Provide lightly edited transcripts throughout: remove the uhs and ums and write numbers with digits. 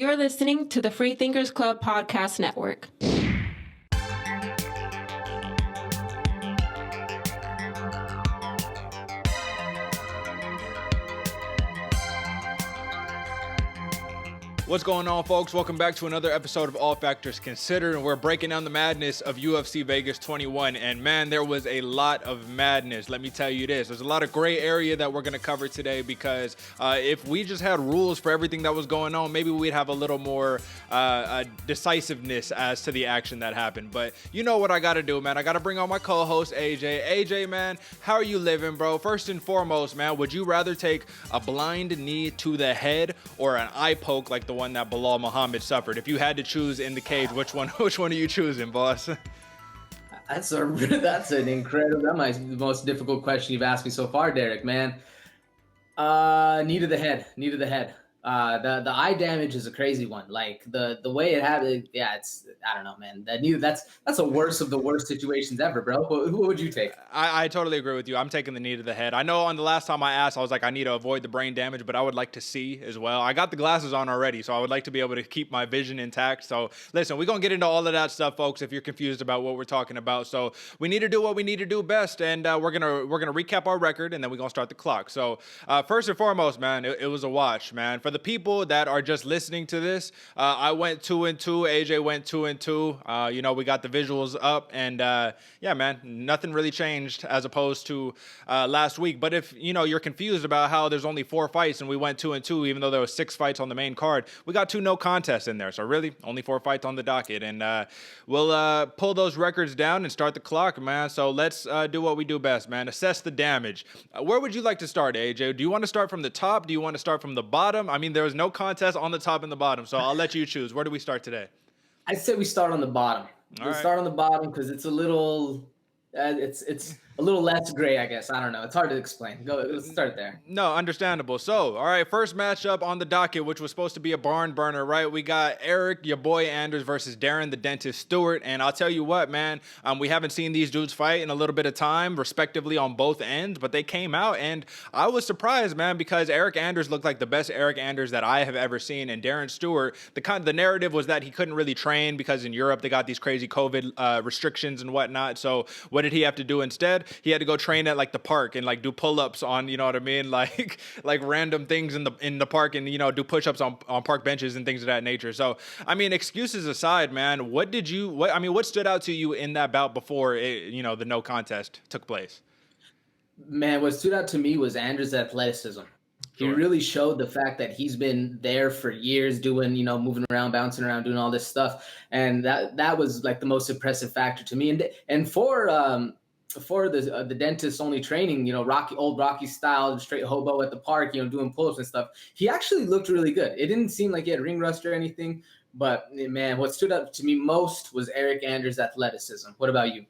You're listening to the Free Thinkers Club Podcast Network. What's going on, folks? Welcome back to another episode of All Factors Considered, and we're breaking down the madness of UFC Vegas 21. And man, there was a lot of madness. Let me tell you this. There's a lot of gray area that we're going to cover today because if we just had rules for everything that was going on, maybe we'd have a little more decisiveness as to the action that happened. But you know what I got to do, man. I got to bring on my co-host, AJ. AJ, man, how are you living, bro? First and foremost, man, would you rather take a blind knee to the head or an eye poke like the one that Bilal Muhammad suffered? If you had to choose in the cage, which one are you choosing, boss? That's an incredible, that might be the most difficult question you've asked me so far, Derek, man. Knee to the head. The eye damage is a crazy one. Like the way it happened, yeah, it's, I don't know, man. That's the worst of the worst situations ever, bro. What would you take? I totally agree with you. I'm taking the knee to the head. I know on the last time I asked, I was like, I need to avoid the brain damage, but I would like to see as well. I got the glasses on already, so I would like to be able to keep my vision intact. So listen, we're going to get into all of that stuff, folks, if you're confused about what we're talking about. So we need to do what we need to do best, and we're going to recap our record, and then we're going to start the clock. So first and foremost, man, it was a watch, man. For the people that are just listening to this, I went 2-2. AJ went 2-2. We got the visuals up, and yeah, man, nothing really changed as opposed to last week. But if you're confused about how there's only 4 fights and we went 2-2, even though there were 6 fights on the main card, we got 2 no contests in there. So really, only 4 fights on the docket, and we'll pull those records down and start the clock, man. So let's do what we do best, man. Assess the damage. Where would you like to start, AJ? Do you want to start from the top? Do you want to start from the bottom? I mean, there was no contest on the top and the bottom, so I'll let you choose. Where do we start today? I'd say we start on the bottom. Start on the bottom because it's a little, it's a little less gray, I guess. I don't know. It's hard to explain. Let's start there. No, understandable. So, all right, first matchup on the docket, which was supposed to be a barn burner, right? We got Eric, your boy Anders, versus Darren the Dentist Stewart. And I'll tell you what, man, we haven't seen these dudes fight in a little bit of time, respectively, on both ends, but they came out, and I was surprised, man, because Eric Anders looked like the best Eric Anders that I have ever seen, and Darren Stewart, the narrative was that he couldn't really train because in Europe they got these crazy COVID restrictions and whatnot. So what did he have to do instead? He had to go train at like the park and like do pull-ups on, you know what I mean? Like random things in the park and, do push-ups on park benches and things of that nature. So, I mean, excuses aside, man, what stood out to you in that bout before the no contest took place? Man, what stood out to me was Andrew's athleticism. He really showed the fact that he's been there for years doing, moving around, bouncing around, doing all this stuff. And that was like the most impressive factor to me. And for the dentist only training, old Rocky style, straight hobo at the park, doing pull-ups and stuff, he actually looked really good. It didn't seem like he had ring rust or anything, but man, what stood out to me most was Eric Anders' athleticism. What about you?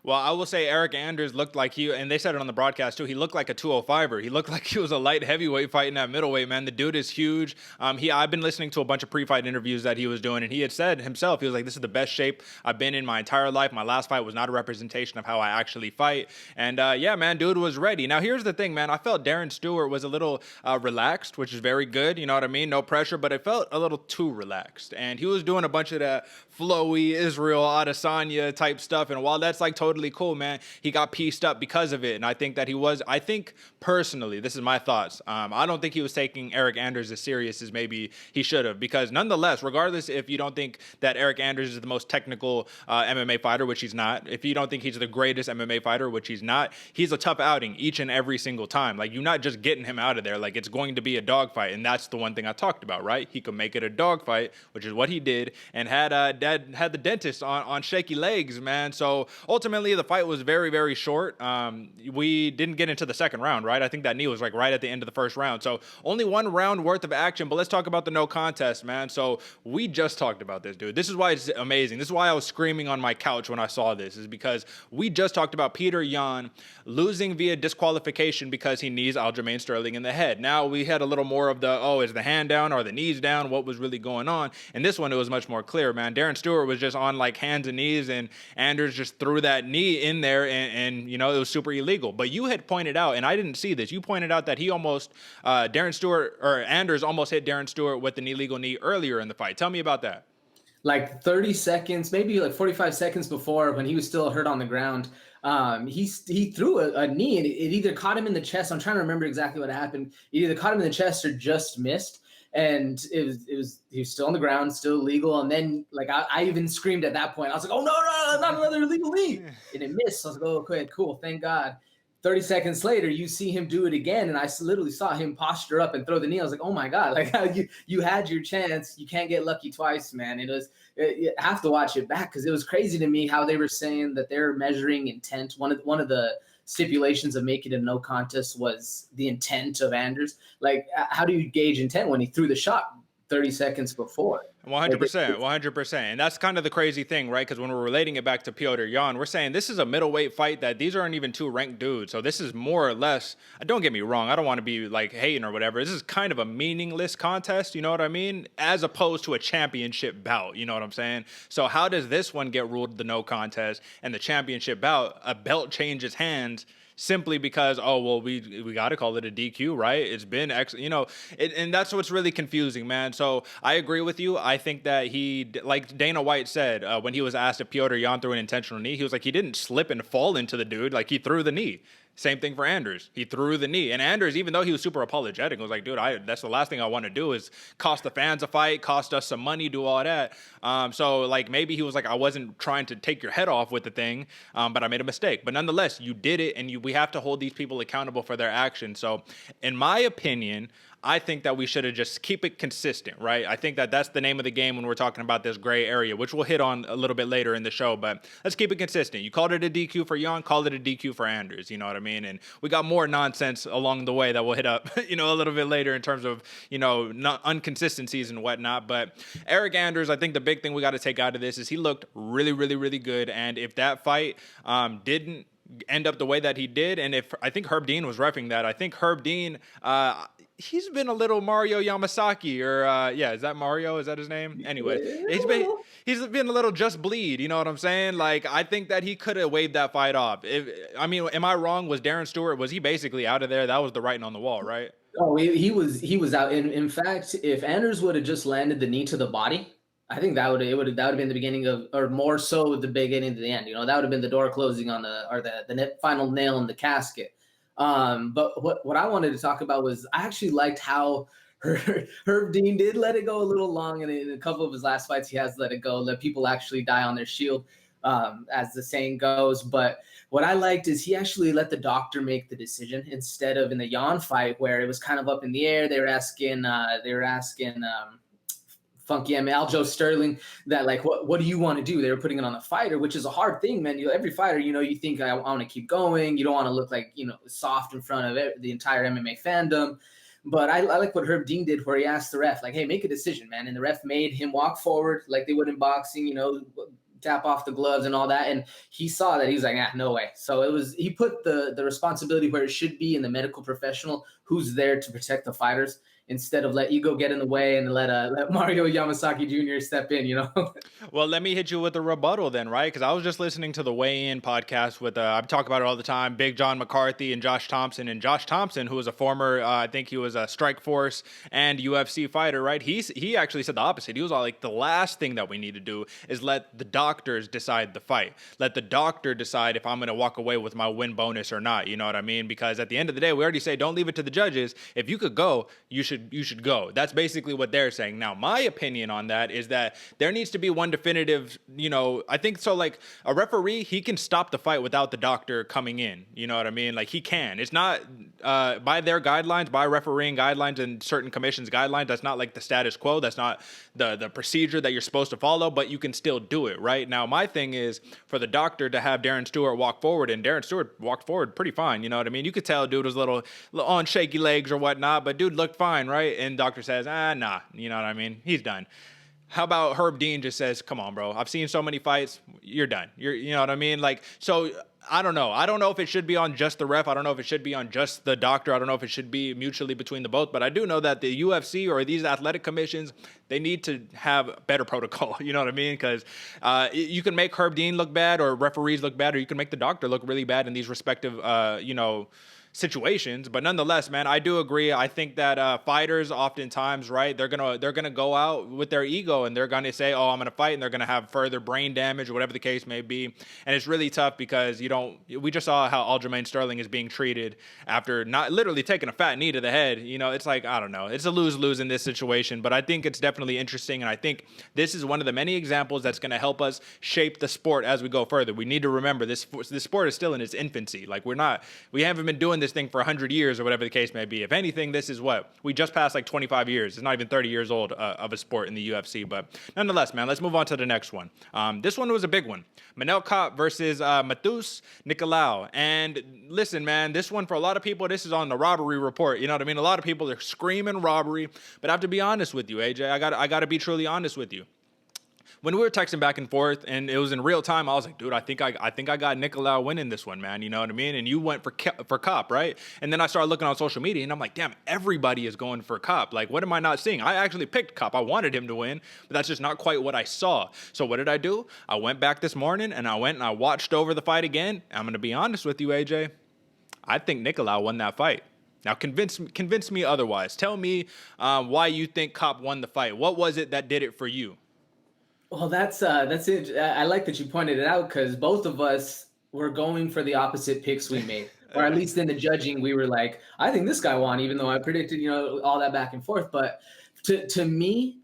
Well, I will say Eric Anders looked like and they said it on the broadcast too, he looked like a 205er. He looked like he was a light heavyweight fighting at middleweight, man. The dude is huge. I've been listening to a bunch of pre-fight interviews that he was doing, and he had said himself, he was like, this is the best shape I've been in my entire life. My last fight was not a representation of how I actually fight. And yeah, man, dude was ready. Now, here's the thing, man. I felt Darren Stewart was a little relaxed, which is very good. You know what I mean? No pressure, but it felt a little too relaxed. And he was doing a bunch of that flowy Israel Adesanya type stuff. And while that's like totally cool, man, he got pieced up because of it. And I think that I think personally, this is my thoughts. I don't think he was taking Eric Anders as serious as maybe he should have, because nonetheless, regardless if you don't think that Eric Anders is the most technical MMA fighter, which he's not, if you don't think he's the greatest MMA fighter, which he's not, he's a tough outing each and every single time. Like, you're not just getting him out of there. Like, it's going to be a dogfight. And that's the one thing I talked about, right? He could make it a dogfight, which is what he did, and had the dentist on shaky legs, man. So ultimately, the fight was very, very short. We didn't get into the second round, right? I think that knee was like right at the end of the first round. So only 1 round worth of action, but let's talk about the no contest, man. So we just talked about this, dude. This is why it's amazing. This is why I was screaming on my couch when I saw this, is because we just talked about Peter Yan losing via disqualification because he knees Aljamain Sterling in the head. Now we had a little more of is the hand down or the knees down? What was really going on? And this one, it was much more clear, man. Darren Stewart was just on like hands and knees, and Anders just threw that knee knee in there, and you know, it was super illegal. But you had pointed out, and I didn't see this, you pointed out that he almost, Anders almost hit Darren Stewart with an illegal knee earlier in the fight. Tell me about that. Like 30 seconds, maybe like 45 seconds before, when he was still hurt on the ground, he threw a knee, and it either caught him in the chest. I'm trying to remember exactly what happened. It either caught him in the chest or just missed. And he was still on the ground, still illegal. And then like I even screamed at that point. I was like, oh no, not another illegal knee. And it missed. I was like, oh, okay, cool, thank God. 30 seconds later, you see him do it again, and I literally saw him posture up and throw the knee. I was like, oh my God, like you had your chance. You can't get lucky twice, man. You have to watch it back, because it was crazy to me how they were saying that they're measuring intent. One of the stipulations of making it a no contest was the intent of Anders. Like, how do you gauge intent when he threw the shot 30 seconds before? 100%. And that's kind of the crazy thing, right? Because when we're relating it back to Petr Yan, we're saying this is a middleweight fight that these aren't even two ranked dudes. So this is more or less, don't get me wrong, I don't want to be like hating or whatever. This is kind of a meaningless contest, you know what I mean? As opposed to a championship bout, you know what I'm saying? So how does this one get ruled the no contest, and the championship bout, a belt changes hands simply because, oh, well, we got to call it a DQ, right? It's been, and that's what's really confusing, man. So I agree with you. I think that like Dana White said, when he was asked if Petr Yan threw an intentional knee, he was like, he didn't slip and fall into the dude. Like, he threw the knee. Same thing for Anders. He threw the knee. And Anders, even though he was super apologetic, was like, dude, that's the last thing I want to do is cost the fans a fight, cost us some money, do all that. So, like, maybe he was like, I wasn't trying to take your head off with the thing, but I made a mistake. But nonetheless, you did it, and we have to hold these people accountable for their actions. So, in my opinion, I think that we should have just keep it consistent, right? I think that that's the name of the game when we're talking about this gray area, which we'll hit on a little bit later in the show, but let's keep it consistent. You called it a DQ for Yan, call it a DQ for Anders, you know what I mean? And we got more nonsense along the way that we'll hit up, a little bit later in terms of, inconsistencies and whatnot. But Eric Anders, I think the big thing we got to take out of this is he looked really, really, really good. And if that fight didn't end up the way that he did, and if I think Herb Dean was reffing that, I think Herb Dean, he's been a little Mario Yamasaki, or is that Mario? Is that his name? Anyway, he's been a little Just Bleed. You know what I'm saying? Like, I think that he could have waved that fight off. Am I wrong? Was Darren Stewart, was he basically out of there? That was the writing on the wall, right? Oh, he was out. In fact, if Anders would have just landed the knee to the body, I think that would have been the beginning of, or more so the beginning to the end. That would have been the door closing on the final nail in the casket. But what I wanted to talk about was, I actually liked how Herb Dean did let it go a little long, and in a couple of his last fights, he has let it go, let people actually die on their shield, as the saying goes. But what I liked is he actually let the doctor make the decision, instead of in the Yan fight where it was kind of up in the air. They were asking Funky M, Aljo Sterling, that like, what do you want to do? They were putting it on the fighter, which is a hard thing, man. Every fighter, you think, I want to keep going. You don't want to look like, soft in front of the entire MMA fandom. But I like what Herb Dean did, where he asked the ref, like, hey, make a decision, man. And the ref made him walk forward like they would in boxing, tap off the gloves and all that. And he saw that. He was like, no way. So he put the responsibility where it should be in the medical professional who's there to protect the fighters, instead of let ego get in the way and let Mario Yamasaki Jr. step in, Well, let me hit you with a rebuttal then, right? Because I was just listening to the Weigh-In podcast with, I talk about it all the time, Big John McCarthy and Josh Thompson. And Josh Thompson, who was a former, I think he was a Strikeforce and UFC fighter, right? He actually said the opposite. He was all like, the last thing that we need to do is let the doctors decide the fight. Let the doctor decide if I'm going to walk away with my win bonus or not. You know what I mean? Because at the end of the day, we already say, don't leave it to the judges. If you could go, you should go. That's basically what they're saying. Now, my opinion on that is that there needs to be one definitive, I think so, like a referee, he can stop the fight without the doctor coming in. You know what I mean? Like, he can. It's not by their guidelines, by refereeing guidelines and certain commissions guidelines, that's not like the status quo. That's not the procedure that you're supposed to follow, but you can still do it, right? Now, my thing is for the doctor to have Darren Stewart walk forward, and Darren Stewart walked forward pretty fine. You know what I mean? You could tell dude was a little on shaky legs or whatnot, but dude looked fine, right? And doctor says, nah, you know what I mean? He's done. How about Herb Dean just says, "Come on, bro. I've seen so many fights. You're done. You know what I mean?" Like, so I don't know. I don't know if it should be on just the ref. I don't know if it should be on just the doctor. I don't know if it should be mutually between the both. But I do know that the UFC or these athletic commissions, they need to have better protocol. You know what I mean? Because you can make Herb Dean look bad or referees look bad, or you can make the doctor look really bad in these respective, situations. But nonetheless, man, I do agree. I think that fighters oftentimes, right, they're gonna go out with their ego and they're gonna say, "Oh, I'm gonna fight," and they're gonna have further brain damage or whatever the case may be. And it's really tough because we just saw how Aljamain Sterling is being treated after not literally taking a fat knee to the head. It's like, I don't know, it's a lose-lose in this situation. But I think it's definitely interesting, and I think this is one of the many examples that's gonna help us shape the sport as we go further. We need to remember this sport is still in its infancy. Like, we haven't been doing this thing for 100 years or whatever the case may be. If anything, this is we just passed like 25 years. It's not even 30 years old of a sport in the UFC. But nonetheless, man, let's move on to the next one. This one was a big one. Manel Kape versus Matheus Nicolau. And listen, man, this one for a lot of people, this is on the robbery report. You know what I mean? A lot of people are screaming robbery. But I have to be honest with you, AJ. I got to be truly honest with you. When we were texting back and forth and it was in real time, I was like, dude, I think I got Nicolau winning this one, man. You know what I mean? And you went for Kape, right? And then I started looking on social media and I'm like, damn, everybody is going for Kape. Like, what am I not seeing? I actually picked Kape. I wanted him to win, but that's just not quite what I saw. So what did I do? I went back this morning and I went and I watched over the fight again. I'm going to be honest with you, AJ. I think Nicolau won that fight. Now, convince me otherwise. Tell me why you think Kape won the fight. What was it that did it for you? Well, that's it. I like that you pointed it out because both of us were going for the opposite picks we made, or at least in the judging, we were like, I think this guy won, even though I predicted, all that back and forth. But to me,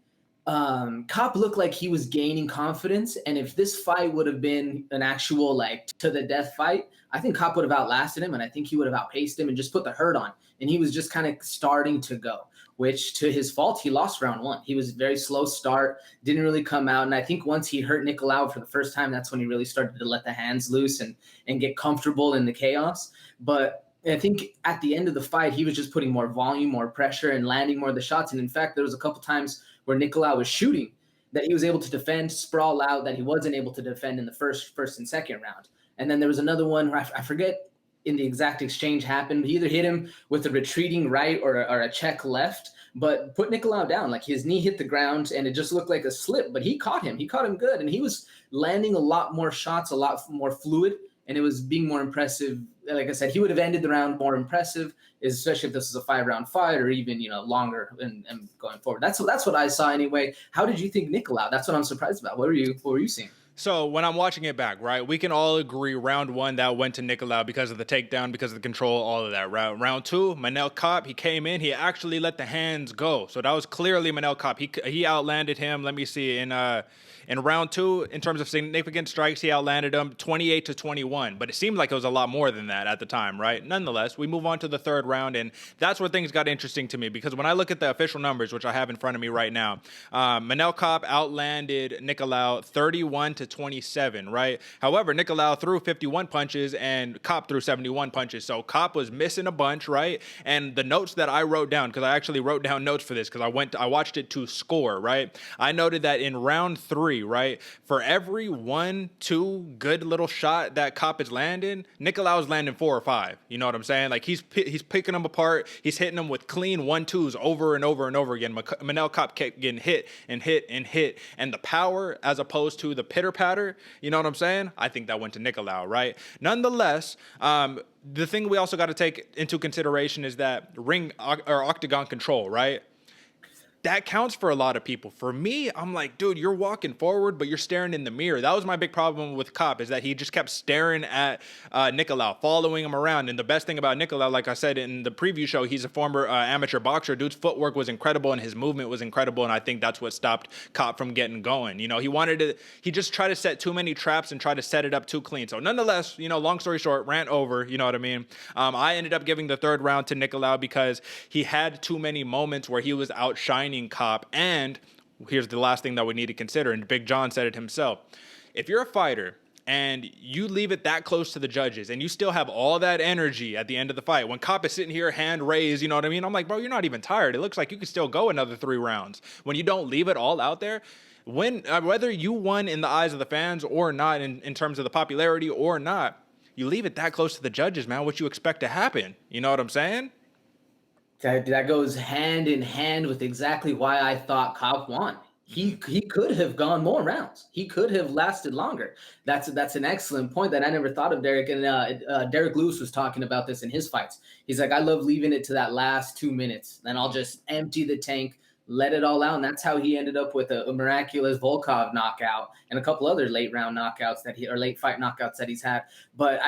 Kape looked like he was gaining confidence, and if this fight would have been an actual like to the death fight, I think Kape would have outlasted him, and I think he would have outpaced him and just put the hurt on. And he was just kind of starting to go, which to his fault, he lost round one. He was a very slow start, didn't really come out. And I think once he hurt Nicolau for the first time, that's when he really started to let the hands loose and get comfortable in the chaos. But I think at the end of the fight, he was just putting more volume, more pressure, and landing more of the shots. And in fact, there was a couple times where Nicolau was shooting that he was able to defend, sprawl out, that he wasn't able to defend in the first and second round. And then there was another one where I forget in the exact exchange happened. He either hit him with a retreating right or a check left, but put Nicolau down. Like his knee hit the ground and it just looked like a slip, but he caught him. He caught him good. And he was landing a lot more shots, a lot more fluid, and it was being more impressive. Like I said, he would have ended the round more impressive, especially if this was a 5-round fight or even, longer and going forward. That's what I saw anyway. How did you think Nicolau? That's what I'm surprised about. What were you seeing? So when I'm watching it back, right, we can all agree round one that went to Nicolau because of the takedown, because of the control, all of that. Round two, Manel Kape, he came in, he actually let the hands go. So that was clearly Manel Kape. He outlanded him. Let me see, in round two, in terms of significant strikes, he outlanded him 28-21. But it seemed like it was a lot more than that at the time, right? Nonetheless, we move on to the third round, and that's where things got interesting to me because when I look at the official numbers, which I have in front of me right now, Manel Kape outlanded Nicolau 31-27, right? However, Nicolau threw 51 punches and Kape threw 71 punches. So Kape was missing a bunch, right? And the notes that I wrote down, because I actually wrote down notes for this because I watched it to score, right? I noted that in round three, right, for every 1-2 good little shot that Kape is landing, Nicolau's landing 4 or 5. You know what I'm saying? Like he's picking them apart. He's hitting them with clean 1-2s over and over and over again. Manel Kape kept getting hit and hit and hit. And the power as opposed to the pitter-patter, you know what I'm saying? I think that went to Nicolau, right? Nonetheless, the thing we also got to take into consideration is that ring or octagon control, right? That counts for a lot of people. For me, I'm like, dude, you're walking forward, but you're staring in the mirror. That was my big problem with Kape, is that he just kept staring at Nicolau, following him around. And the best thing about Nicolau, like I said in the preview show, he's a former amateur boxer. Dude's footwork was incredible and his movement was incredible. And I think that's what stopped Kape from getting going. You know, he just tried to set too many traps and tried to set it up too clean. So nonetheless, you know, long story short, rant over, you know what I mean? I ended up giving the third round to Nicolau because he had too many moments where he was outshining Kape. And here's the last thing that we need to consider, and Big John said it himself. If you're a fighter and you leave it that close to the judges and you still have all that energy at the end of the fight, when Kape is sitting here, hand raised, you know what I mean? I'm like, bro, you're not even tired. It looks like you could still go another 3 rounds. When you don't leave it all out there, whether you won in the eyes of the fans or not, in terms of the popularity or not, you leave it that close to the judges, man. What you expect to happen? You know what I'm saying? That goes hand in hand with exactly why I thought Kape won. He could have gone more rounds. He could have lasted longer. That's an excellent point that I never thought of, Derick. And Derek Lewis was talking about this in his fights. He's like, I love leaving it to that last 2 minutes. Then I'll just empty the tank, let it all out. And that's how he ended up with a miraculous Volkov knockout and a couple other late fight knockouts that he's had. But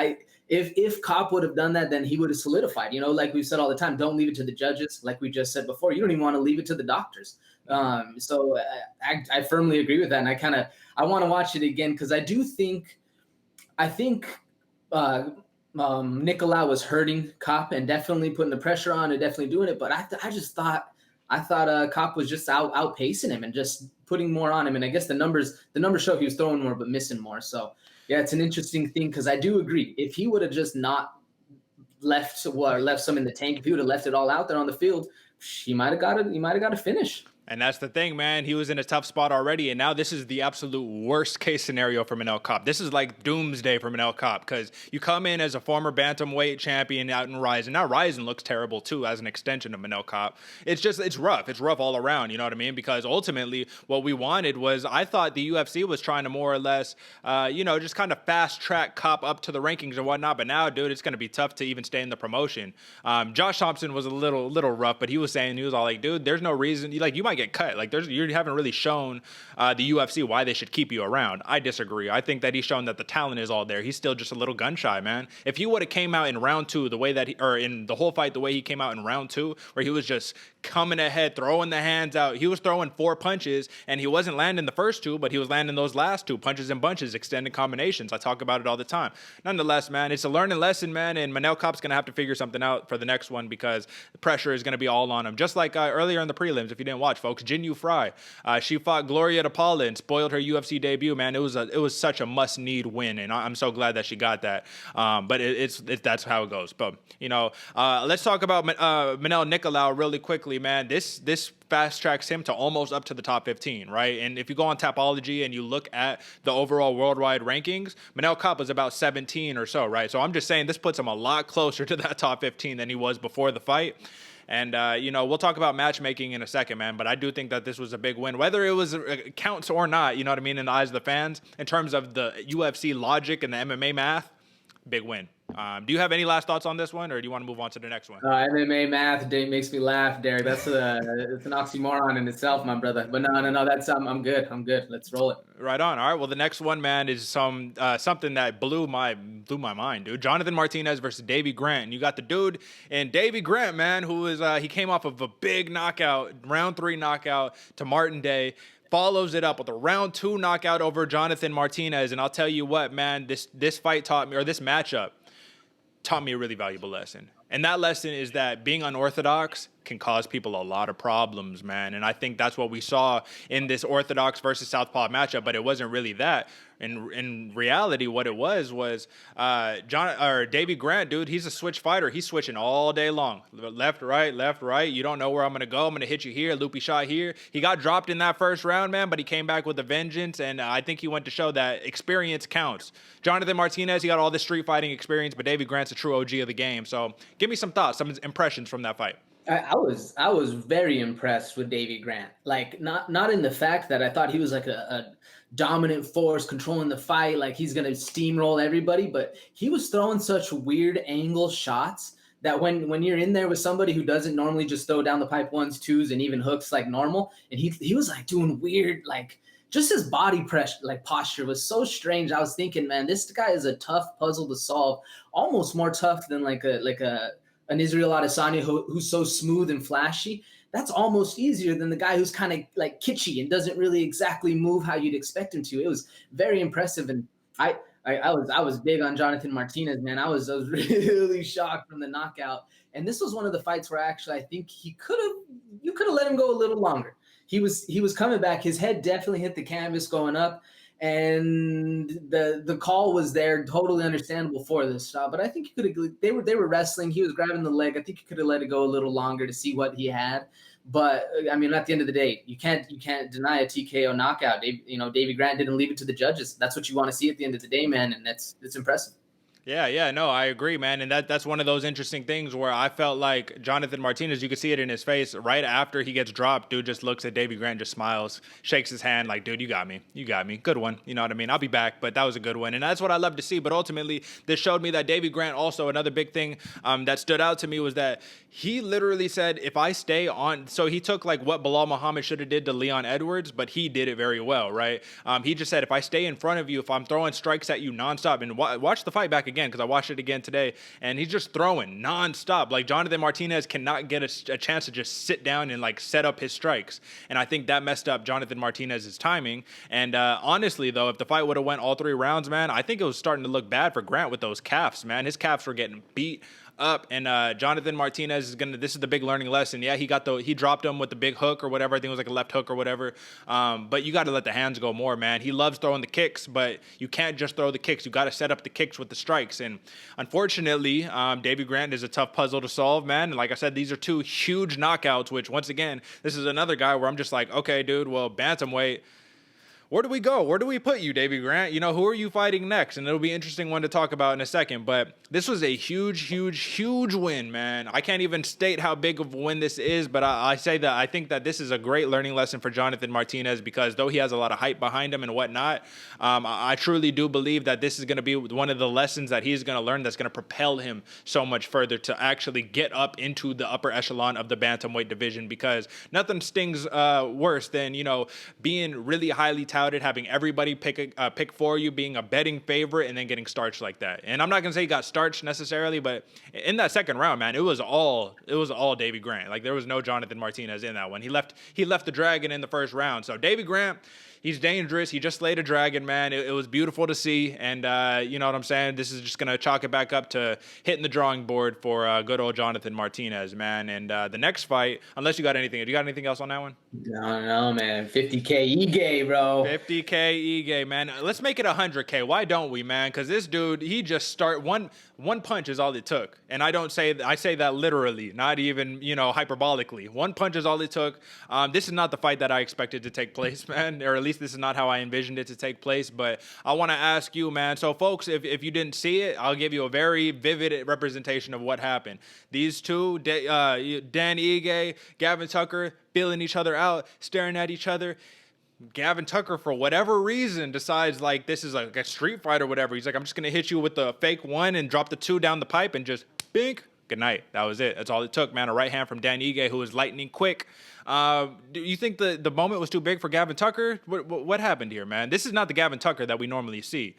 if Kape would have done that, then he would have solidified. You know, like we've said all the time, don't leave it to the judges. Like we just said before, you don't even want to leave it to the doctors. So I firmly agree with that, and I want to watch it again because I think Nicolau was hurting Kape and definitely putting the pressure on and definitely doing it. But I just thought Kape was just outpacing him and just putting more on him. And I guess the numbers show he was throwing more but missing more. So yeah, it's an interesting thing because I do agree. If he would have just not left some in the tank, if he would have left it all out there on the field, he might have got a finish. And that's the thing, man. He was in a tough spot already, and now this is the absolute worst case scenario for Manel Kape. This is like doomsday for Manel Kape because you come in as a former bantamweight champion out in Ryzen. Now Ryzen looks terrible too as an extension of Manel Kape. It's rough. It's rough all around. You know what I mean? Because ultimately, what we wanted was, I thought the UFC was trying to more or less, just kind of fast track Kape up to the rankings and whatnot. But now, dude, it's going to be tough to even stay in the promotion. Josh Thompson was a little rough, but he was all like, dude, there's no reason. You might get cut. You haven't really shown the UFC why they should keep you around. I disagree. I think that he's shown that the talent is all there. He's still just a little gun shy, man. If he would have came out in round 2 the way that in the whole fight the way he came out in round 2, where he was just coming ahead, throwing the hands out, he was throwing 4 punches and he wasn't landing the first 2, but he was landing those last 2 punches and bunches, extended combinations. I talk about it all the time. Nonetheless, man, it's a learning lesson, man, and Manel Kape's gonna have to figure something out for the next one because the pressure is gonna be all on him. Just like earlier in the prelims, if you didn't watch, folks, Jin Fry. She fought Gloria DePaula and spoiled her UFC debut, man. It was such a must-need win, and I'm so glad that she got that. But that's how it goes. But let's talk about Manel Nicolau really quickly, man. This fast tracks him to almost up to the top 15, right? And if you go on Tapology and you look at the overall worldwide rankings, Manel Kape is about 17 or so, right? So I'm just saying this puts him a lot closer to that top 15 than he was before the fight. And, we'll talk about matchmaking in a second, man. But I do think that this was a big win. Whether it was counts or not, you know what I mean, in the eyes of the fans, in terms of the UFC logic and the MMA math, big win. Do you have any last thoughts on this one, or do you want to move on to the next one? MMA math makes me laugh, Derek. That's it's an oxymoron in itself, my brother. But no, that's I'm good. Let's roll it. Right on. All right. Well, the next one, man, is something that blew my mind, dude. Jonathan Martinez versus Davey Grant. And you got the dude in Davey Grant, man, who is he came off of a big knockout, round 3 knockout to Martin Day. Follows it up with a round 2 knockout over Jonathan Martinez. And I'll tell you what, man, this fight taught me, or this matchup taught me a really valuable lesson. And that lesson is that being unorthodox can cause people a lot of problems, man. And I think that's what we saw in this orthodox versus southpaw matchup, but it wasn't really that. In reality, what it was Davey Grant, dude, he's a switch fighter. He's switching all day long. Left, right. You don't know where I'm going to go. I'm going to hit you here, loopy shot here. He got dropped in that first round, man, but he came back with a vengeance, and I think he went to show that experience counts. Jonathan Martinez, he got all the street fighting experience, but Davey Grant's a true OG of the game. So give me some thoughts, some impressions from that fight. I was very impressed with Davey Grant. Like not in the fact that I thought he was like a dominant force controlling the fight, like he's gonna steamroll everybody, but he was throwing such weird angle shots that when you're in there with somebody who doesn't normally just throw down the pipe 1s, 2s, and even hooks like normal, and he was like doing weird, like just his body pressure, like posture was so strange. I was thinking, man, this guy is a tough puzzle to solve, almost more tough than an Israel Adesanya who's so smooth and flashy. That's almost easier than the guy who's kind of like kitschy and doesn't really exactly move how you'd expect him to. It was very impressive, and I was big on Jonathan Martinez, man. I was really shocked from the knockout, and this was one of the fights where I think you could have let him go a little longer. He was coming back. His head definitely hit the canvas going up. And the call was there, totally understandable for this shot. But I think he could have. They were wrestling. He was grabbing the leg. I think he could have let it go a little longer to see what he had. But I mean, at the end of the day, you can't deny a TKO knockout. Davey Grant didn't leave it to the judges. That's what you want to see at the end of the day, man, and it's impressive. Yeah, no, I agree, man. And that's one of those interesting things where I felt like Jonathan Martinez, you could see it in his face right after he gets dropped. Dude just looks at Davey Grant, just smiles, shakes his hand like, dude, you got me. Good one. You know what I mean? I'll be back, but that was a good one. And that's what I love to see. But ultimately, this showed me that Davey Grant also, another big thing that stood out to me was that he literally said, if I stay on, so he took like what Bilal Muhammad should have did to Leon Edwards, but he did it very well, right? He just said, if I stay in front of you, if I'm throwing strikes at you nonstop, and watch the fight back again, because I watched it again today, and he's just throwing nonstop. Like Jonathan Martinez cannot get a chance to just sit down and like set up his strikes, and I think that messed up Jonathan Martinez's timing. And honestly, though, if the fight would have went all 3 rounds, man, I think it was starting to look bad for Grant with those calves, man. His calves were getting beat up, and Jonathan Martinez is this is the big learning lesson. Yeah, he dropped him with the big hook or whatever. I think it was like a left hook or whatever. But you got to let the hands go more, man. He loves throwing the kicks, but you can't just throw the kicks. You got to set up the kicks with the strikes. And unfortunately, Davey Grant is a tough puzzle to solve, man. And like I said, these are 2 huge knockouts, which once again, this is another guy where I'm just like, okay, dude, well, bantamweight, where do we go? Where do we put you, Davey Grant? Who are you fighting next? And it'll be an interesting one to talk about in a second. But this was a huge win, man. I can't even state how big of a win this is, but I say that I think that this is a great learning lesson for Jonathan Martinez, because though he has a lot of hype behind him and whatnot, I truly do believe that this is going to be one of the lessons that he's going to learn that's going to propel him so much further to actually get up into the upper echelon of the bantamweight division, because nothing stings worse than, being really highly touted, having everybody pick for you, being a betting favorite, and then getting starched like that. And I'm not gonna say he got starched necessarily, but in that second round, man, it was all Davey Grant. Like there was no Jonathan Martinez in that one. He left the dragon in the first round. So Davey Grant, he's dangerous. He just slayed a dragon, man. It was beautiful to see. And you know what I'm saying? This is just going to chalk it back up to hitting the drawing board for good old Jonathan Martinez, man. And the next fight, unless you got anything. Do you got anything else on that one? No, man. 50K Ige, bro. 50K Ige, man. Let's make it 100K. Why don't we, man? Because this dude, he just one punch is all it took. And I say that literally, not even, hyperbolically. One punch is all it took. This is not the fight that I expected to take place, man. Or at least this is not how I envisioned it to take place. But I want to ask you, man. So, folks, if you didn't see it, I'll give you a very vivid representation of what happened. These two, Dan Ige, Gavin Tucker, feeling each other out, staring at each other. Gavin Tucker, for whatever reason, decides like this is like a street fight or whatever. He's like, I'm just going to hit you with the fake one and drop the 2 down the pipe and just bink. Good night. That was it. That's all it took, man. A right hand from Dan Ige, who was lightning quick. Do you think the moment was too big for Gavin Tucker? What happened here, man? This is not the Gavin Tucker that we normally see.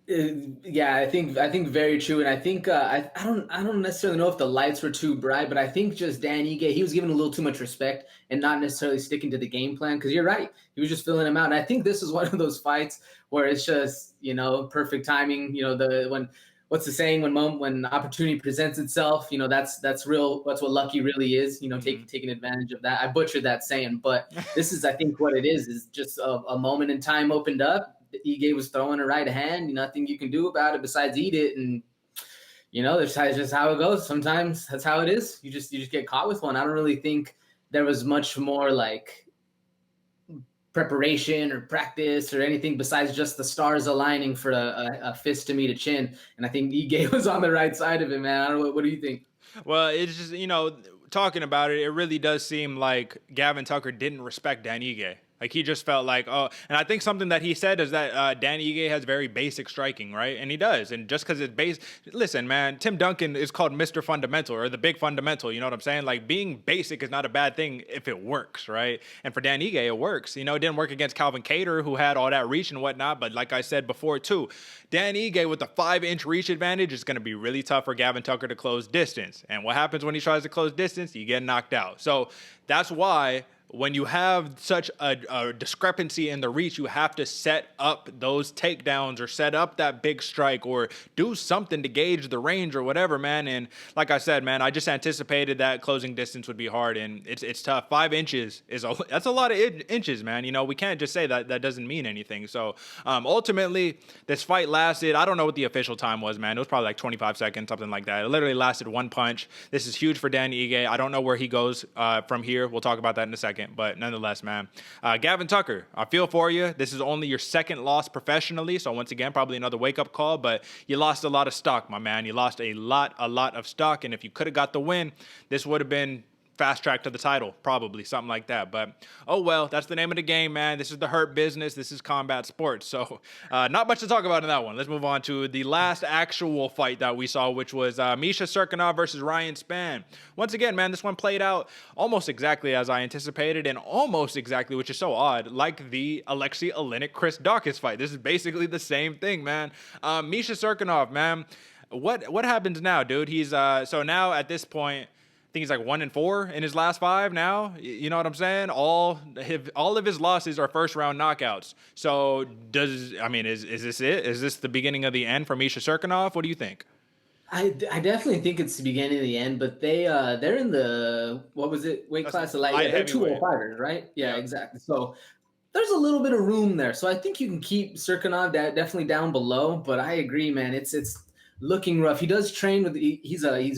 Yeah, I think very true, and I think I don't necessarily know if the lights were too bright, but I think just Dan Ige, he was given a little too much respect and not necessarily sticking to the game plan. Because you're right, he was just filling him out, and I think this is one of those fights where it's just perfect timing. What's the saying, when opportunity presents itself, that's real. That's what lucky really is. Taking advantage of that. I butchered that saying, but this is, I think, what it is just a moment in time opened up. Ige was throwing a right hand. Nothing you can do about it besides eat it, and that's just how it goes. Sometimes that's how it is. You just get caught with one. I don't really think there was much more like preparation or practice or anything besides just the stars aligning for a fist to meet a chin. And I think Ige was on the right side of it, man. I don't know. What do you think? Well, it's just, talking about it, it really does seem like Gavin Tucker didn't respect Dan Ige. Like, he just felt like, and I think something that he said is that Dan Ige has very basic striking, right? And he does. And just because it's base, listen, man, Tim Duncan is called Mr. Fundamental, or the big fundamental, you know what I'm saying? Like, being basic is not a bad thing if it works, right? And for Dan Ige, it works. It didn't work against Calvin Kattar, who had all that reach and whatnot, but like I said before, too, Dan Ige with the 5-inch reach advantage is going to be really tough for Gavin Tucker to close distance. And what happens when he tries to close distance? You get knocked out. So that's why when you have such a discrepancy in the reach, you have to set up those takedowns or set up that big strike or do something to gauge the range or whatever, man. And like I said, man, I just anticipated that closing distance would be hard, and it's tough. 5 inches that's a lot of inches, man. You know, we can't just say that doesn't mean anything. So ultimately, this fight lasted, I don't know what the official time was, man. It was probably like 25 seconds, something like that. It literally lasted 1 punch. This is huge for Danny Ige. I don't know where he goes from here. We'll talk about that in a second. But nonetheless, man, Gavin Tucker, I feel for you. This is only your second loss professionally. So once again, probably another wake-up call, but you lost a lot of stock, my man. You lost a lot of stock. And if you could have got the win, this would have been fast track to the title, probably something like that. But oh well, that's the name of the game, man. This is the Hurt Business. This is combat sports. So not much to talk about in that one. Let's move on to the last actual fight that we saw, which was Misha Cirkunov versus Ryan Spann. Once again, man, this one played out almost exactly as I anticipated, and almost exactly, which is so odd, like the Alexei Oleinik-Chris Daukaus fight. This is basically the same thing, man. Misha Cirkunov, man, what happens now, dude? He's so now at this point, I think he's like 1-4 in his last 5 now. You know what I'm saying? All of his losses are first round knockouts. So is this it? Is this the beginning of the end for Misha Cirkunov? What do you think? I definitely think it's the beginning of the end, but they're in the, what was it, weight class of light? Yeah, they're 205ers, right? Yeah, exactly. So there's a little bit of room there. So I think you can keep Cirkunov definitely down below, but I agree, man. It's looking rough. He does train with he's a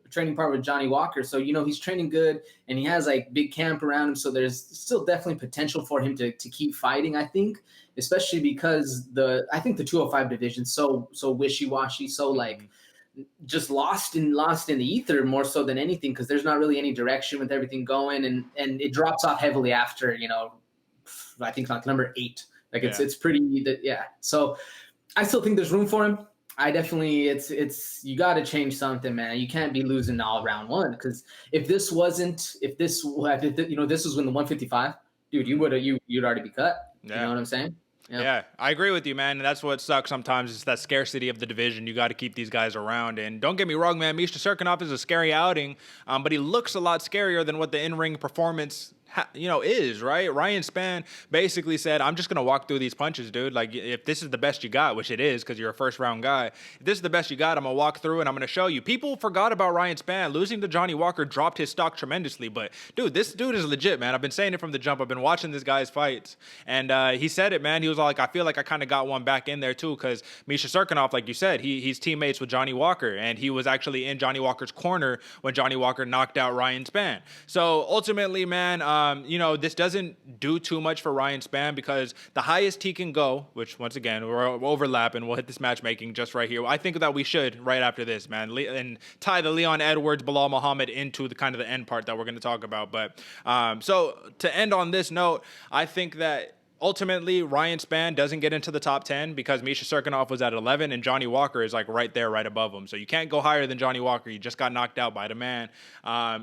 training partner with Johnny Walker, so you know he's training good, and he has like big camp around him. So there's still definitely potential for him to keep fighting. I think, especially because I think the 205 division so wishy-washy, so like just lost in the ether more so than anything, because there's not really any direction with everything going, and it drops off heavily after, you know, I think like number 8. Like it's pretty So I still think there's room for him. I definitely, you got to change something, man. You can't be losing all round 1, because if this was when the 155, dude, you'd already be cut. Yeah. You know what I'm saying? Yeah, I agree with you, man. And that's what sucks sometimes, is that scarcity of the division. You got to keep these guys around. And don't get me wrong, man, Misha Cirkunov is a scary outing, but he looks a lot scarier than what the in-ring performance is, right? Ryan Spann basically said, I'm just going to walk through these punches, dude. Like, if this is the best you got, which it is because you're a first-round guy, if this is the best you got, I'm going to walk through and I'm going to show you. People forgot about Ryan Spann. Losing to Johnny Walker dropped his stock tremendously, but, dude, this dude is legit, man. I've been saying it from the jump. I've been watching this guy's fights, and he said it, man. He was all like, I feel like I kind of got one back in there, too, because Misha Cirkunov, like you said, he's teammates with Johnny Walker, and he was actually in Johnny Walker's corner when Johnny Walker knocked out Ryan Spann. So, ultimately, man, this doesn't do too much for Ryan Spann, because the highest he can go, which once again we're overlapping, we'll hit this matchmaking just right here. I think that we should right after this, man, and tie the Leon Edwards, Bilal Muhammad into the kind of the end part that we're going to talk about. But so to end on this note, I think that ultimately Ryan Spann doesn't get into the top 10 because Misha Cirkunov was at 11 and Johnny Walker is like right there, right above him. So you can't go higher than Johnny Walker. You just got knocked out by the man.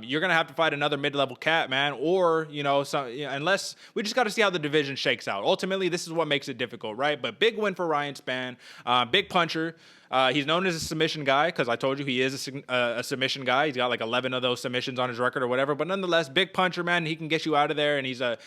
You're going to have to fight another mid-level cat, man, or, unless we just got to see how the division shakes out. Ultimately, this is what makes it difficult, right? But big win for Ryan Spann, big puncher. He's known as a submission guy because I told you he is a submission guy. He's got like 11 of those submissions on his record or whatever. But nonetheless, big puncher, man. He can get you out of there, and he's a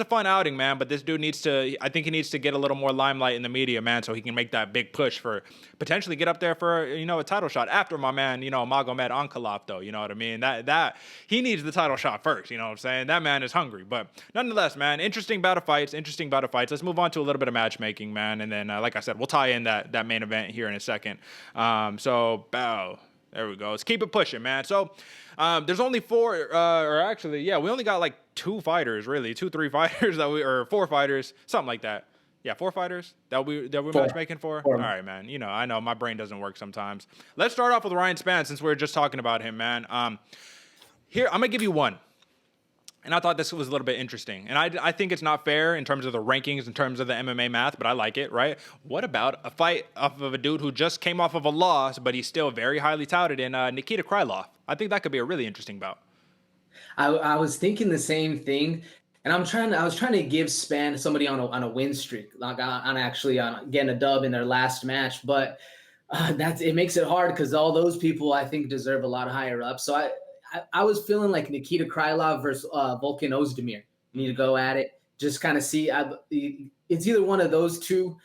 fun outing, man. But this dude I think he needs to get a little more limelight in the media, man, so he can make that big push for potentially get up there for a title shot after my man, Magomed Ankalaev, though. You know what I mean? That he needs the title shot first. You know what I'm saying? That man is hungry. But nonetheless, man, interesting bout of fights. Let's move on to a little bit of matchmaking, man, and then like I said, we'll tie in that main event here in a second. There we go. Let's keep it pushing, man. So there's only 4, we only got like 2 fighters, really, 2-3 fighters or 4 fighters, something like that. Yeah, 4 fighters that we're matchmaking for. 4. All right, man. I know my brain doesn't work sometimes. Let's start off with Ryan Spann since we're just talking about him, man. Here I'm gonna give you one. And I thought this was a little bit interesting. And I think it's not fair in terms of the rankings, in terms of the MMA math, but I like it, right? What about a fight off of a dude who just came off of a loss, but he's still very highly touted in Nikita Krylov? I think that could be a really interesting bout. I was thinking the same thing. And I was trying to give Spann somebody on a win streak, like on getting a dub in their last match. But it makes it hard because all those people, I think, deserve a lot higher up. So I was feeling like Nikita Krylov versus Volkan Ozdemir. Need to go at it. Just kind of see. It's either one of those two.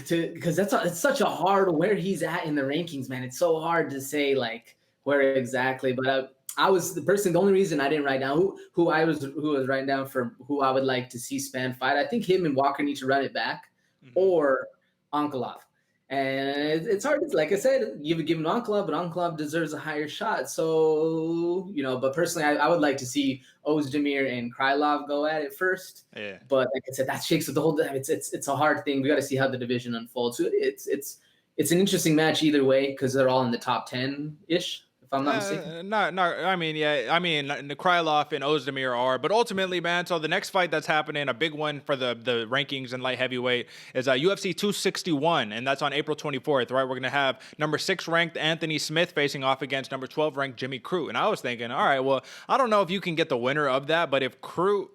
Because it's such a hard where he's at in the rankings, man. It's so hard to say like where exactly. But I was the only reason I didn't write down who was writing down for who I would like to see Spann fight. I think him and Walker need to run it back, or Ankalaev. And it's hard. Like I said, you would give him Ankalaev, but Ankalaev deserves a higher shot. So, but personally, I would like to see Ozdemir and Krylov go at it first. Yeah. But like I said, that shakes with the whole. It's a hard thing. We got to see how the division unfolds. So it's an interesting match either way because they're all in the top 10-ish. If I'm not mistaken. No. I mean, Krylov and Ozdemir are, but ultimately, man. So the next fight that's happening, a big one for the rankings in light heavyweight, is UFC 261, and that's on April 24th. Right, we're gonna have number 6 ranked Anthony Smith facing off against number 12 ranked Jimmy Crute. And I was thinking, all right, well, I don't know if you can get the winner of that, but if Crute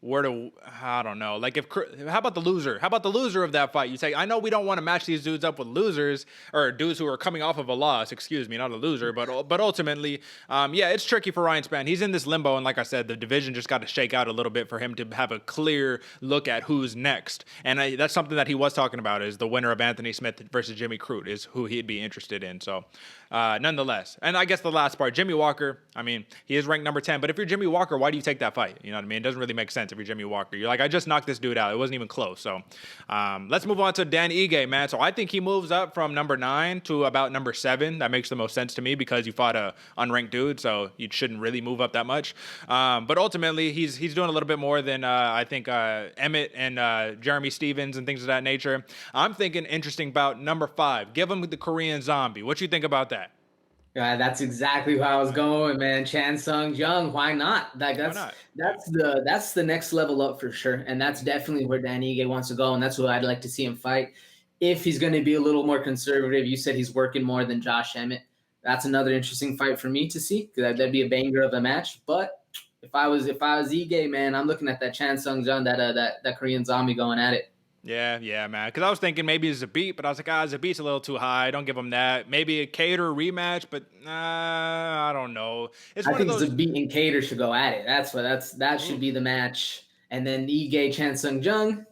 were to, I don't know, like how about the loser? How about the loser of that fight? You say, I know we don't want to match these dudes up with losers or dudes who are coming off of a loss, excuse me, not a loser, but ultimately, it's tricky for Ryan Spann. He's in this limbo, and like I said, the division just got to shake out a little bit for him to have a clear look at who's next. And that's something that he was talking about, is the winner of Anthony Smith versus Jimmy Crute is who he'd be interested in. So nonetheless, and I guess the last part, Jimmy Walker, I mean, he is ranked number 10, but if you're Jimmy Walker, why do you take that fight? You know what I mean? It doesn't really make sense if you're Jimmy Walker. You're like, I just knocked this dude out. It wasn't even close. So let's move on to Dan Ige, man. So I think he moves up from number 9 to about number 7. That makes the most sense to me because you fought a unranked dude, so you shouldn't really move up that much. But ultimately, he's doing a little bit more than I think Emmett and Jeremy Stevens and things of that nature. I'm thinking interesting about number 5. Give him the Korean Zombie. What you think about that? Yeah, that's exactly how I was going, man. Chan Sung Jung, why not? Like that's the next level up for sure, and that's definitely where Dan Ige wants to go, and that's who I'd like to see him fight. If he's going to be a little more conservative, you said he's working more than Josh Emmett. That's another interesting fight for me to see because that'd be a banger of a match. But if I was Ige, man, I'm looking at that Chan Sung Jung, that Korean Zombie going at it. Yeah, man. Because I was thinking maybe it's Zabit, but I was like, Zabit's a little too high. Don't give him that. Maybe a Cater rematch, but I don't know. I think Zabit and Cater should go at it. That should be the match. And then Ige, Chan Sung Jung,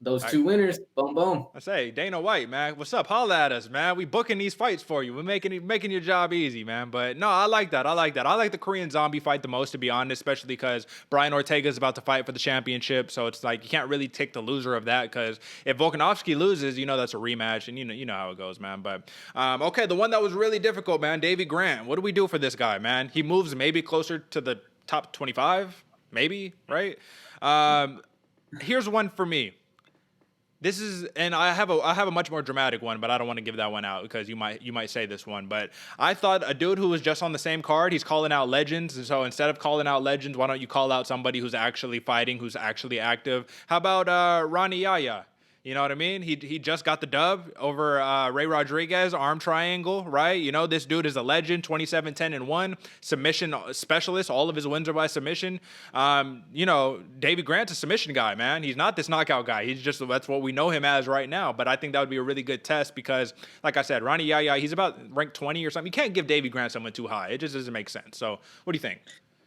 those two winners, boom, boom. I say, Dana White, man, what's up? Holla at us, man. We booking these fights for you. We're making your job easy, man. But no, I like that. I like the Korean Zombie fight the most, to be honest, especially because Brian Ortega is about to fight for the championship. So it's like you can't really take the loser of that because if Volkanovski loses, that's a rematch, and you know how it goes, man. But okay, the one that was really difficult, man, Davey Grant. What do we do for this guy, man? He moves maybe closer to the top 25, maybe, right? Here's one for me. This is, and I have a much more dramatic one, but I don't want to give that one out because you might say this one. But I thought a dude who was just on the same card, he's calling out legends. And so instead of calling out legends, why don't you call out somebody who's actually fighting, who's actually active? How about Ronnie Yaya? You know what I mean? He just got the dub over Ray Rodriguez, arm triangle, right? This dude is a legend, 27-10-1, submission specialist. All of his wins are by submission. Davey Grant's a submission guy, man. He's not this knockout guy. That's what we know him as right now. But I think that would be a really good test because, like I said, Ronnie Yaya, he's about ranked 20 or something. You can't give Davey Grant someone too high. It just doesn't make sense. So what do you think?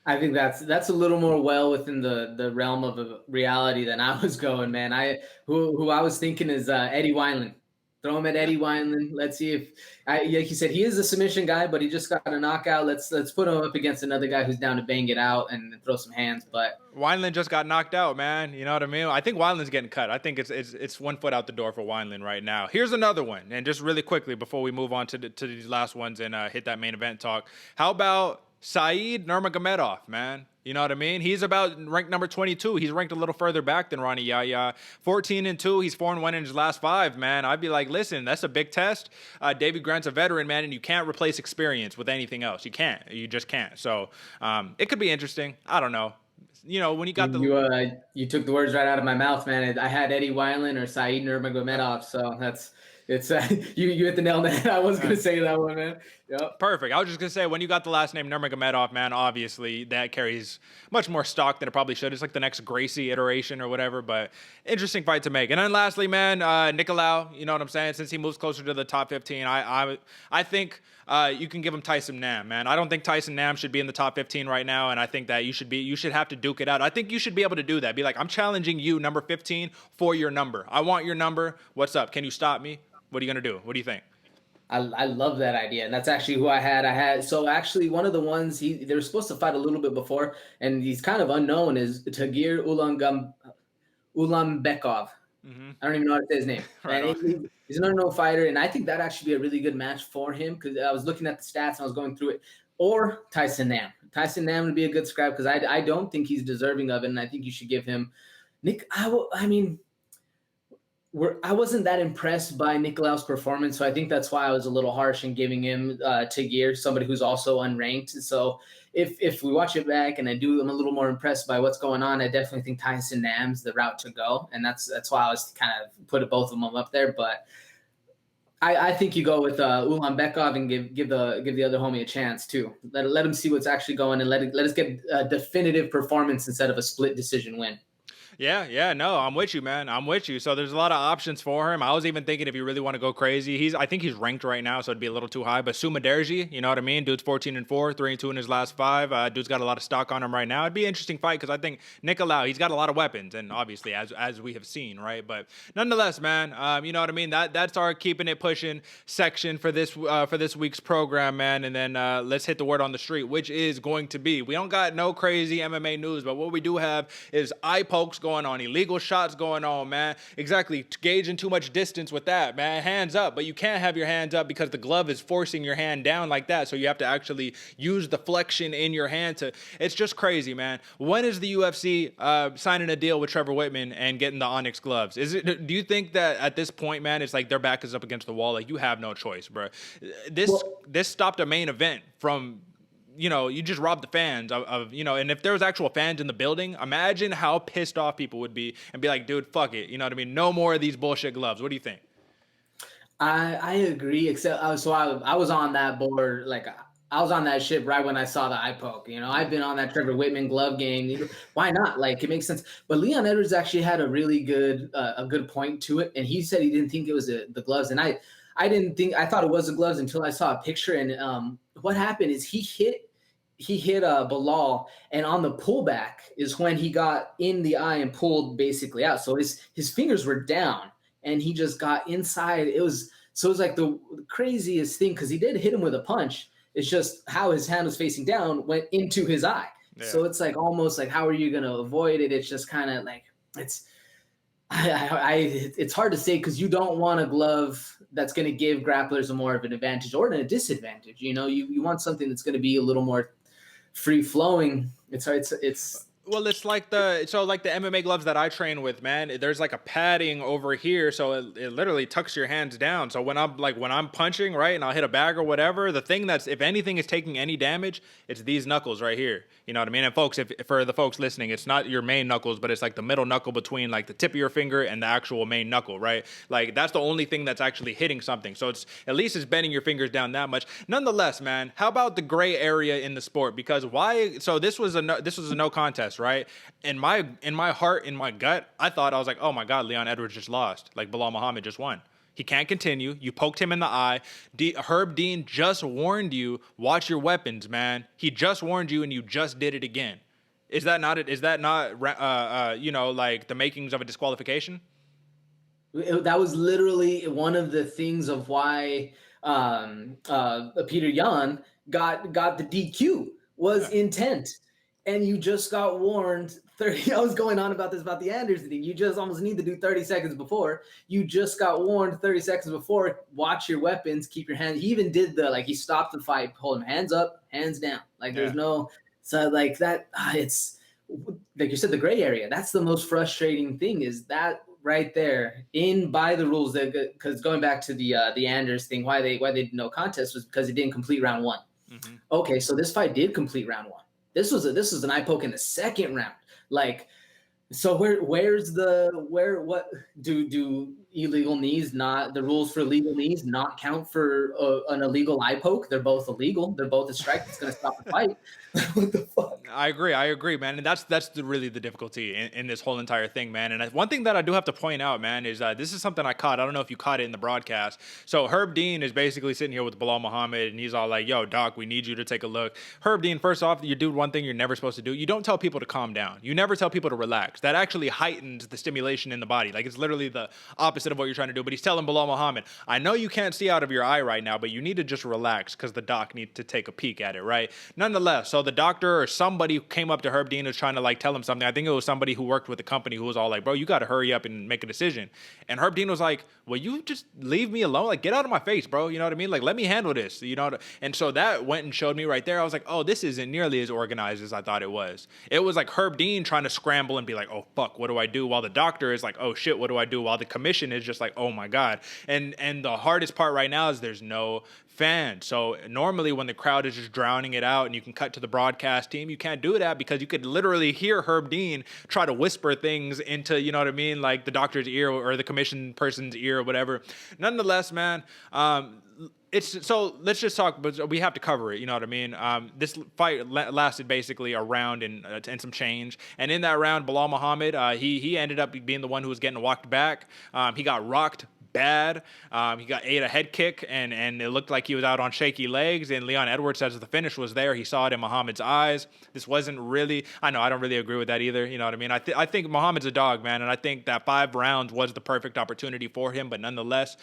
I think that's a little more well within the realm of reality than I was going, man. Who I was thinking is Eddie Wineland. Throw him at Eddie Wineland. Let's see if, like you said, he is a submission guy, but he just got a knockout. Let's put him up against another guy who's down to bang it out and throw some hands. But Wineland just got knocked out, man. You know what I mean? I think Wineland's getting cut. I think it's 1 foot out the door for Wineland right now. Here's another one, and just really quickly before we move on to these last ones and hit that main event talk. How about Saeed Nurmagomedov, man? You know what I mean? He's about ranked number 22. He's ranked a little further back than Ronnie Yaya. 14-2. He's 4-1 in his last 5, man. I'd be like, listen, that's a big test. Davey Grant's a veteran, man, and you can't replace experience with anything else. You can't. You just can't. So it could be interesting. I don't know. When you got you took the words right out of my mouth, man. I had Eddie Wineland or Saeed Nurmagomedov, so It's you hit the nail on the head. I was gonna say that one, man. Yep. Perfect. I was just gonna say, when you got the last name Nurmagomedov, man, obviously that carries much more stock than it probably should. It's like the next Gracie iteration or whatever, but interesting fight to make. And then lastly, man, Nicolau, you know what I'm saying? Since he moves closer to the top 15, I think you can give him Tyson Nam, man. I don't think Tyson Nam should be in the top 15 right now, and I think that you should have to duke it out. I think you should be able to do that. Be like, I'm challenging you, number 15, for your number. I want your number. What's up? Can you stop me? What are you gonna do? What do you think? I love that idea, and that's actually who I had. So actually, one of the ones they were supposed to fight a little bit before, and he's kind of unknown, is Tagir Ulanbekov. Mm-hmm. I don't even know how to say his name. Right. He's an unknown fighter, and I think that'd actually be a really good match for him because I was looking at the stats and I was going through it. Or Tyson Nam. Tyson Nam would be a good scrap because I don't think he's deserving of it, and I think you should give him Nick. I wasn't that impressed by Nicolau's performance, so I think that's why I was a little harsh in giving him Tagir, somebody who's also unranked. So if we watch it back and I'm a little more impressed by what's going on, I definitely think Tyson Nam's the route to go, and that's why I was kind of put both of them up there. But I think you go with Ulanbekov and give the other homie a chance too. Let him see what's actually going, and let us get a definitive performance instead of a split decision win. Yeah, no, I'm with you, man. I'm with you. So there's a lot of options for him. I was even thinking if you really want to go crazy, I think he's ranked right now, so it'd be a little too high. But Sumaderji, you know what I mean? Dude's 14-4, 3-2 in his last 5. Dude's got a lot of stock on him right now. It'd be an interesting fight because I think Nicolau, he's got a lot of weapons, and obviously as we have seen, right? But nonetheless, man, you know what I mean? That's our keeping it pushing section for this week's program, man. And then let's hit the word on the street, which is going to be, we don't got no crazy MMA news, but what we do have is eye pokes going on, illegal shots going on, man. Exactly, gauging too much distance with that, man. Hands up, but you can't have your hands up because the glove is forcing your hand down like that, so you have to actually use the flexion in your hand to, it's just crazy, man. When is the UFC signing a deal with Trevor Whitman and getting the Onyx gloves? Do you think that at this point, man, it's like their back is up against the wall, like you have no choice, bro? This stopped a main event from, you know, you just robbed the fans of, you know, and if there was actual fans in the building, imagine how pissed off people would be and be like, dude, fuck it. You know what I mean? No more of these bullshit gloves. What do you think? I agree, except I was on that board, like I was on that ship right when I saw the eye poke. You know, I've been on that Trevor Whitman glove game. Why not? Like, it makes sense. But Leon Edwards actually had a really good point to it, and he said he didn't think it was the gloves, and I thought it was the gloves until I saw a picture. And what happened is he hit Bilal, and on the pullback is when he got in the eye and pulled basically out. So his fingers were down, and he just got inside. It was like the craziest thing because he did hit him with a punch. It's just how his hand was facing down went into his eye. Yeah. So it's like almost like, how are you going to avoid it? It's just kind of like it's hard to say because you don't want a glove that's going to give grapplers more of an advantage or a disadvantage. You know, you want something that's going to be a little more free flowing. Well, it's like the MMA gloves that I train with, man. There's like a padding over here, so it literally tucks your hands down. So when I'm punching, right, and I'll hit a bag or whatever, the thing that's, if anything is taking any damage, it's these knuckles right here. You know what I mean? And folks, for the folks listening, it's not your main knuckles, but it's like the middle knuckle between like the tip of your finger and the actual main knuckle, right? Like that's the only thing that's actually hitting something. So it's at least it's bending your fingers down that much. Nonetheless, man, how about the gray area in the sport? Because why? So this was a no contest, right? In my heart, in my gut, I was like, oh my God, Leon Edwards just lost. Like Bilal Muhammad just won. He can't continue. You poked him in the eye. Herb Dean just warned you, watch your weapons, man. He just warned you and you just did it again. Is that not you know, like the makings of a disqualification? That was literally one of the things of why Peter Yan got the DQ was intent. And you just got warned 30. I was going on about the Anderson thing. You just almost need to do 30 seconds before. You just got warned 30 seconds before. Watch your weapons. Keep your hands. He even did he stopped the fight, hold him hands up, hands down. Like there's no, so like that. It's like you said, the gray area. That's the most frustrating thing is that right there by the rules. Because going back to the Anders thing, why they did no contest was because it didn't complete round 1. Mm-hmm. Okay, so this fight did complete round 1. This was an eye poke in the second round. Like, So what do illegal knees not the rules for illegal knees not count for an illegal eye poke? They're both illegal. They're both a strike that's going to stop the fight. What the fuck? I agree, man, and that's really the difficulty in this whole entire thing, man. And one thing that I do have to point out, man, is this is something I caught. I don't know if you caught it in the broadcast. So Herb Dean is basically sitting here with Bilal Muhammad, and he's all like, "Yo, Doc, we need you to take a look." Herb Dean, first off, you do one thing you're never supposed to do. You don't tell people to calm down. You never tell people to relax. That actually heightens the stimulation in the body. Like, it's literally the opposite of what you're trying to do. But he's telling Bilal Muhammad, "I know you can't see out of your eye right now, but you need to just relax because the doc needs to take a peek at it, right?" Nonetheless, so the doctor or somebody came up to Herb Dean and was trying to like tell him something. I think it was somebody who worked with the company who was all like, "Bro, you got to hurry up and make a decision." And Herb Dean was like, "Will you just leave me alone? Like, get out of my face, bro. You know what I mean? Like, let me handle this." You know? And so that went and showed me right there. I was like, "Oh, this isn't nearly as organized as I thought it was." It was like Herb Dean trying to scramble and be like, "Oh fuck, what do I do?" While the doctor is like, "Oh shit, what do I do?" While the commission is just like, "Oh my god." And the hardest part right now is there's no fans. So normally when the crowd is just drowning it out and you can cut to the broadcast team, you can't do that because you could literally hear Herb Dean try to whisper things into, you know what I mean, like the doctor's ear or the commission person's ear or whatever. Nonetheless, man, it's so let's just talk, but we have to cover it. You know what I mean? This fight lasted basically a round and some change. And in that round, Bilal Muhammad, he ended up being the one who was getting walked back. He got rocked bad. He ate a head kick, and it looked like he was out on shaky legs. And Leon Edwards says the finish was there. He saw it in Muhammad's eyes. This wasn't really. I know I don't really agree with that either. You know what I mean? I think Muhammad's a dog, man, and I think that 5 rounds was the perfect opportunity for him. But nonetheless.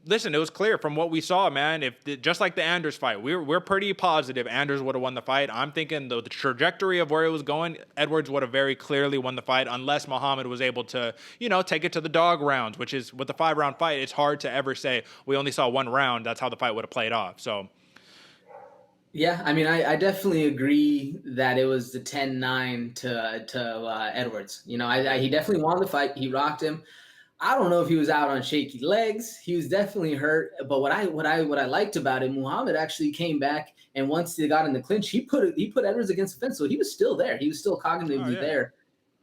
Listen, it was clear from what we saw, man. Just like the Anders fight, we're pretty positive Anders would have won the fight. I'm thinking the trajectory of where it was going, Edwards would have very clearly won the fight unless Muhammad was able to, take it to the dog rounds, which is with the 5-round fight. It's hard to ever say we only saw 1 round. That's how the fight would have played off. So. Yeah, I mean, I definitely agree that it was the 10-9 to Edwards. He definitely won the fight. He rocked him. I don't know if he was out on shaky legs. He was definitely hurt. But what I liked about it, Muhammad actually came back, and once they got in the clinch, he put Edwards against the fence. So he was still there. He was still cognitively there.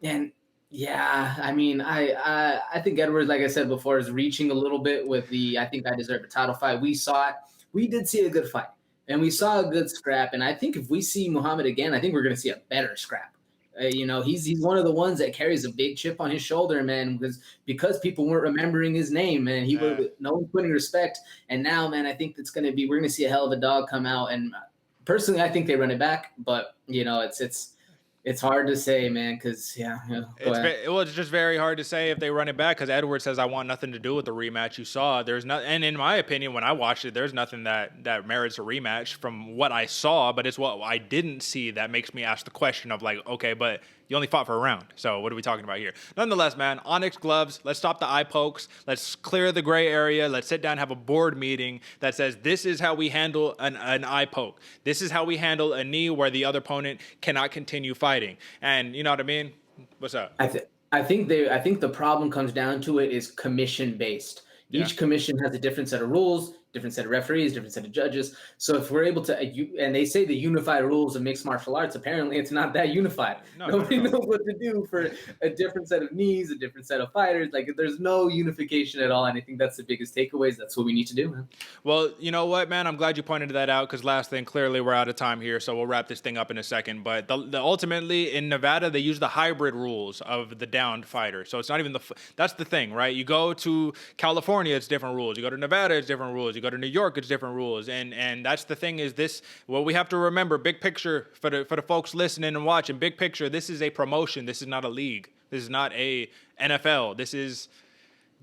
And yeah, I mean, I think Edwards, like I said before, is reaching a little bit with the I think I deserve a title fight. We saw it. We did see a good fight, and we saw a good scrap. And I think if we see Muhammad again, I think we're going to see a better scrap. He's one of the ones that carries a big chip on his shoulder, man, because people weren't remembering his name, man. No one putting respect. And now, man, I think we're going to see a hell of a dog come out. And personally, I think they run it back, but it's hard to say, man, because it's just very hard to say if they run it back because Edwards says I want nothing to do with the rematch. You saw there's not, and in my opinion, when I watched it, there's nothing that merits a rematch from what I saw. But it's what I didn't see that makes me ask the question of like, okay, but you only fought for a round, so what are we talking about here? Nonetheless, man, Onyx gloves. Let's stop the eye pokes. Let's clear the gray area. Let's sit down, have a board meeting that says this is how we handle an eye poke. This is how we handle a knee where the other opponent cannot continue fighting. And you know what I mean? What's up? I think the problem comes down to it is commission based. Each commission has a different set of rules, different set of referees, different set of judges. So if we're able to, and they say the unified rules of mixed martial arts, apparently it's not that unified. Nobody knows what to do for a different set of knees, a different set of fighters. Like there's no unification at all. And I think that's the biggest takeaways. That's what we need to do, man. Well, you know what, man? I'm glad you pointed that out because last thing, clearly we're out of time here. So we'll wrap this thing up in a second. But ultimately in Nevada, they use the hybrid rules of the downed fighter. So it's not even that's the thing, right? You go to California, it's different rules. You go to Nevada, it's different rules. You go to New York, it's different rules. And that's the thing is this, well, we have to remember big picture for the folks listening and watching, big picture, this is a promotion. This is not a league. This is not a NFL.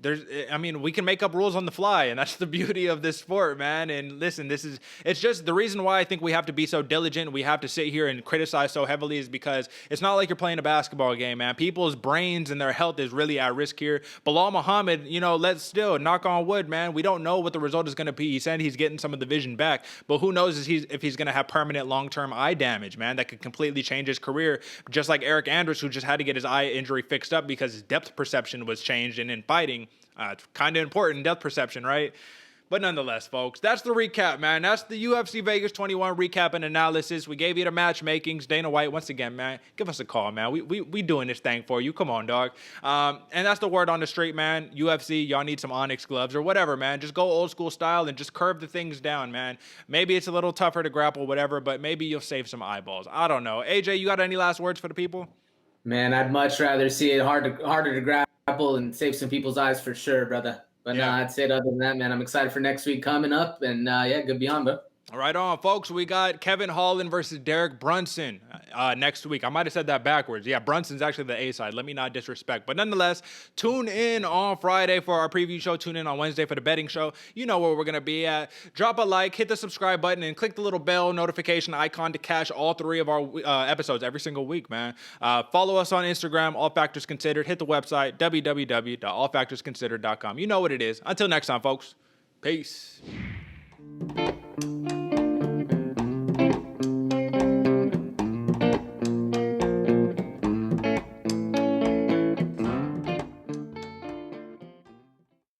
We can make up rules on the fly, and that's the beauty of this sport, man. And listen, it's just the reason why I think we have to be so diligent. We have to sit here and criticize so heavily is because it's not like you're playing a basketball game, man. People's brains and their health is really at risk here. Bilal Muhammad, let's still knock on wood, man. We don't know what the result is going to be. He said he's getting some of the vision back, but who knows if he's going to have permanent long-term eye damage, man, that could completely change his career. Just like Eric Anders, who just had to get his eye injury fixed up because his depth perception was changed, and in fighting, it's kind of important, depth perception, right? But nonetheless, folks, that's the recap, man. That's the UFC Vegas 21 recap and analysis. We gave you the matchmakings. Dana White, once again, man, give us a call, man. We doing this thing for you. Come on, dog. And that's the word on the street, man. UFC, y'all need some Onyx gloves or whatever, man. Just go old school style and just curve the things down, man. Maybe it's a little tougher to grapple, whatever, but maybe you'll save some eyeballs. I don't know. AJ, you got any last words for the people? Man, I'd much rather see it harder to grapple and save some people's eyes for sure, brother. But no, I'd say it other than that, man. I'm excited for next week coming up, and good beyond, bro. Right on, folks. We got Kevin Holland versus Derek Brunson next week. I might have said that backwards. Yeah, Brunson's actually the A side. Let me not disrespect. But nonetheless, tune in on Friday for our preview show. Tune in on Wednesday for the betting show. You know where we're going to be at. Drop a like, hit the subscribe button, and click the little bell notification icon to catch all 3 of our episodes every single week, man. Follow us on Instagram, All Factors Considered. Hit the website, www.allfactorsconsidered.com. You know what it is. Until next time, folks. Peace.